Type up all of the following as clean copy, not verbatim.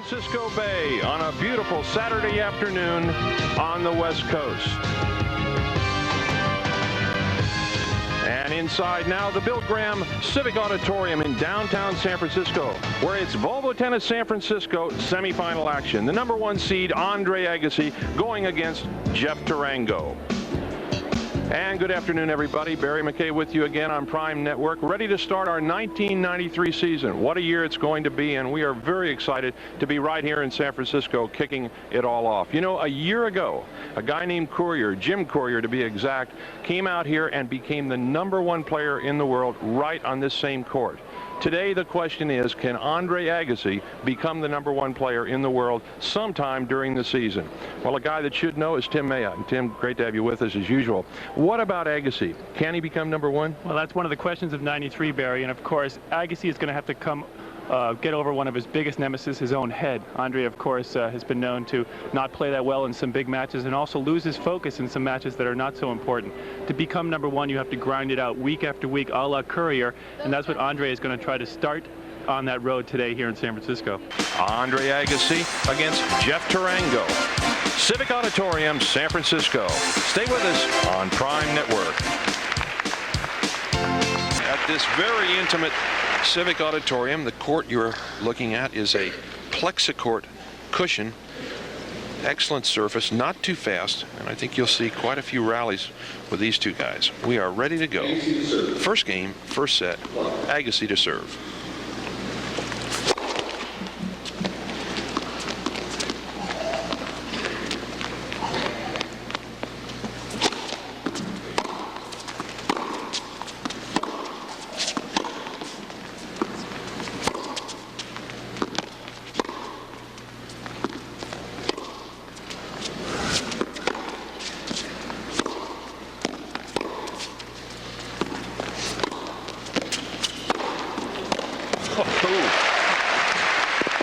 Francisco Bay on a beautiful Saturday afternoon on the West Coast. And inside now, the Bill Graham Civic Auditorium in downtown San Francisco, where it's Volvo Tennis San Francisco semifinal action. The #1 seed, Andre Agassi, going against Jeff Tarango. And good afternoon, everybody. Barry McKay with you again on Prime Network, ready to start our 1993 season. What a year it's going to be, and we are very excited to be right here in San Francisco kicking it all off. You know, a year ago, a guy named Courier, Jim Courier to be exact, came out here and became the #1 player in the world right on this same court. Today, the question is, can Andre Agassi become the #1 player in the world sometime during the season? Well, a guy that should know is Tim Maya. And Tim, great to have you with us as usual. What about Agassi? Can he become #1? Well, that's one of the questions of '93, Barry. And of course, Agassi is going to have to get over one of his biggest nemesis, his own head. Andre, of course, has been known to not play that well in some big matches and also lose his focus in some matches that are not so important. To become #1, you have to grind it out week after week, a la Courier, and that's what Andre is going to try to start on that road today here in San Francisco. Andre Agassi against Jeff Tarango. Civic Auditorium, San Francisco. Stay with us on Prime Network. At this very intimate Civic Auditorium, the court you're looking at is a Plexicourt cushion. Excellent surface, not too fast, and I think you'll see quite a few rallies with these two guys. We are ready to go. First game, first set, Agassi to serve.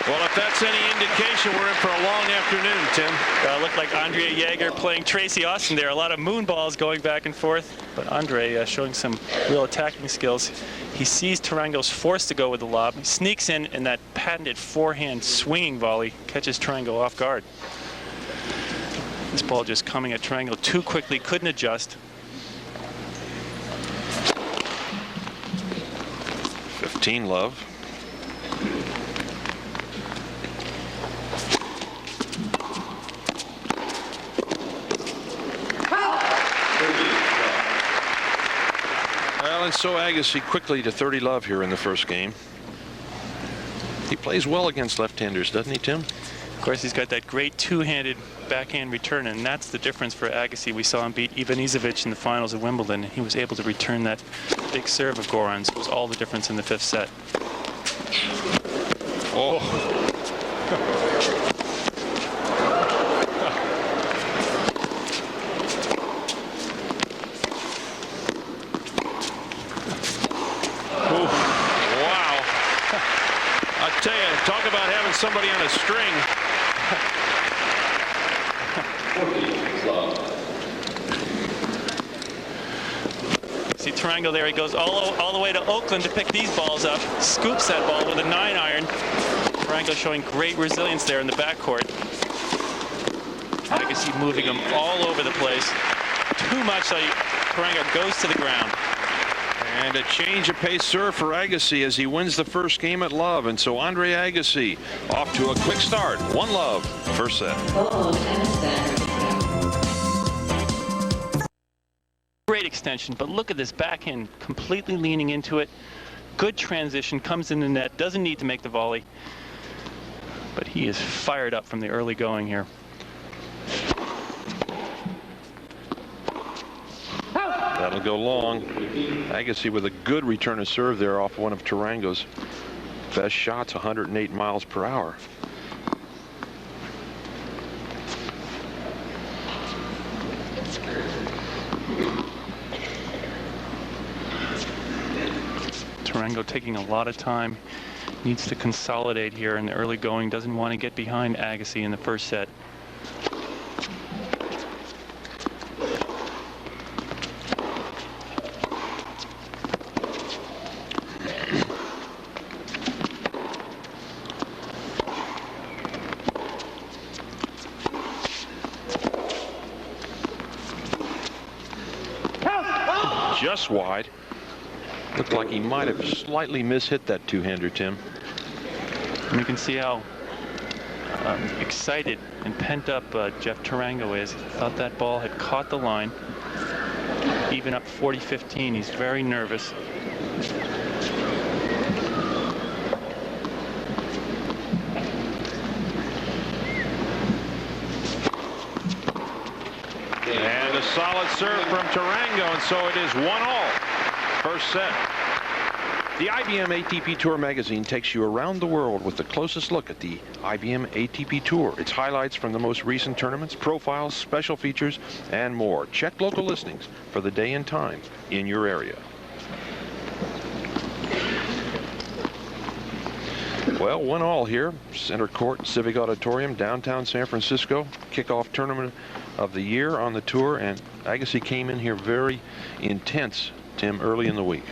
Well, if that's any indication, we're in for a long afternoon, Tim. Looked like Andre Jaeger playing Tracy Austin there. A lot of moon balls going back and forth. But Andre showing some real attacking skills. He sees Tarango's forced to go with the lob. He sneaks in, and that patented forehand swinging volley catches Tarango off guard. This ball just coming at Tarango too quickly, couldn't adjust. 15-love. Well, and so Agassi quickly to 30-love here in the first game. He plays well against left-handers, doesn't he, Tim? Of course, he's got that great two-handed backhand return, and that's the difference for Agassi. We saw him beat Ivanisevic in the finals of Wimbledon, and he was able to return that big serve of Goran's. It was all the difference in the fifth set. Oh. Wow. I tell you, talk about having somebody on a string. See Tarango there, he goes all the way to Oakland to pick these balls up, scoops that ball with a 9-iron. Tarango showing great resilience there in the backcourt. Agassi moving him all over the place. Too much, so Tarango goes to the ground. And a change of pace serve for Agassi as he wins the first game at love. And so Andre Agassi off to a quick start. 1-love, first set. Great extension, but look at this backhand completely leaning into it. Good transition, comes in the net, doesn't need to make the volley. But he is fired up from the early going here. That'll go long. Agassi with a good return of serve there off one of Tarango's best shots, 108 miles per hour. Tarango taking a lot of time, needs to consolidate here in the early going, doesn't want to get behind Agassi in the first set. just wide. Looked like he might have slightly mishit that two-hander, Tim. And you can see how excited and pent up Jeff Tarango is. Thought that ball had caught the line. Even up 40-15, he's very nervous. And a solid serve from Tarango, and so it is 1-all. First set. The IBM ATP Tour magazine takes you around the world with the closest look at the IBM ATP Tour, its highlights from the most recent tournaments, profiles, special features, and more. Check local listings for the day and time in your area. Well, 1-all here, center court, Civic Auditorium, downtown San Francisco. Kickoff tournament of the year on the tour, and Agassi came in here very intense, Tim, early in the week.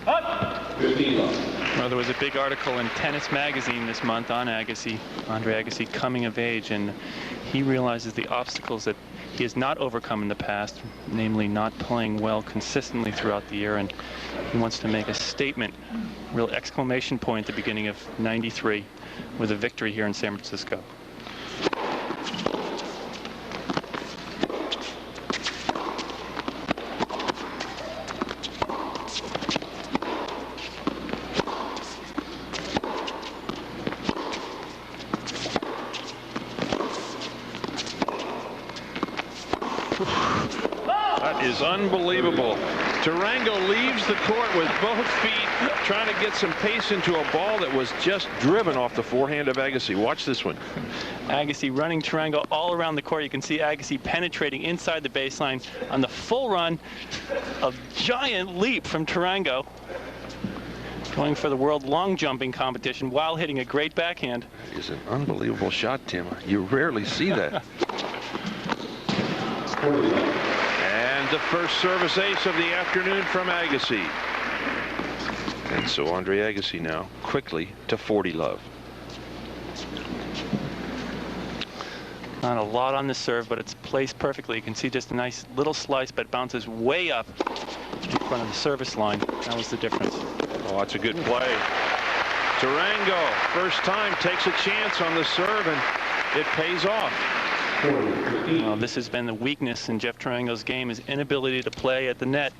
Well, there was a big article in Tennis Magazine this month on Agassi, Andre Agassi coming of age, and he realizes the obstacles that he has not overcome in the past, namely not playing well consistently throughout the year, and he wants to make a statement, real exclamation point at the beginning of '93 with a victory here in San Francisco. That is unbelievable. Tarango leaves the court with both feet, trying to get some pace into a ball that was just driven off the forehand of Agassi. Watch this one. Agassi running Tarango all around the court. You can see Agassi penetrating inside the baseline on the full run. A giant leap from Tarango, going for the world long jumping competition while hitting a great backhand. It is an unbelievable shot, Tim. You rarely see that. And the first service ace of the afternoon from Agassi. And so Andre Agassi now quickly to 40 love. Not a lot on the serve, but it's placed perfectly. You can see just a nice little slice, but bounces way up in front of the service line. That was the difference. Oh, that's a good play. Tarango, first time, takes a chance on the serve, and it pays off. Well, this has been the weakness in Jeff Tarango's game, his inability to play at the net.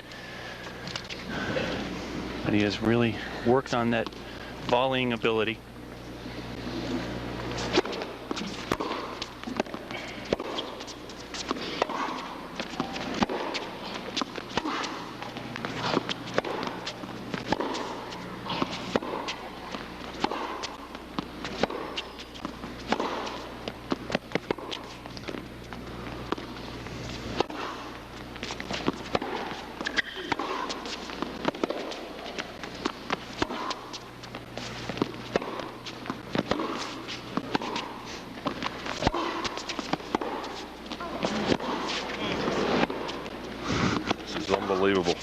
But he has really worked on that volleying ability. Unbelievable.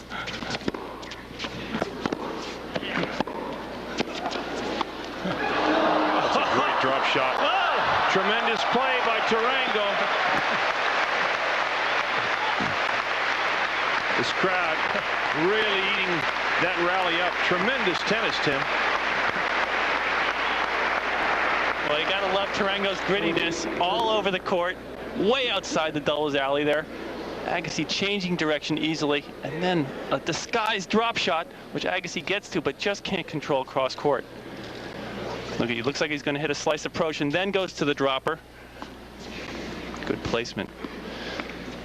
That's a great drop shot. Oh! Tremendous play by Tarango. This crowd really eating that rally up. Tremendous tennis, Tim. Well, you gotta love Tarango's grittiness all over the court, way outside the doubles alley there. Agassi changing direction easily, and then a disguised drop shot, which Agassi gets to, but just can't control cross court. Look, he looks like he's going to hit a slice approach and then goes to the dropper. Good placement.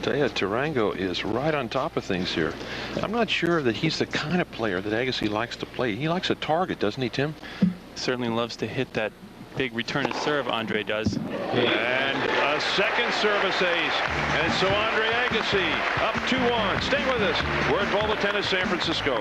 Tell you, Tarango is right on top of things here. I'm not sure that he's the kind of player that Agassi likes to play. He likes a target, doesn't he, Tim? Certainly loves to hit that big return to serve, Andre does. And a second service ace. And so Andre Agassi up 2-1. Stay with us. We're at Volvo Tennis San Francisco.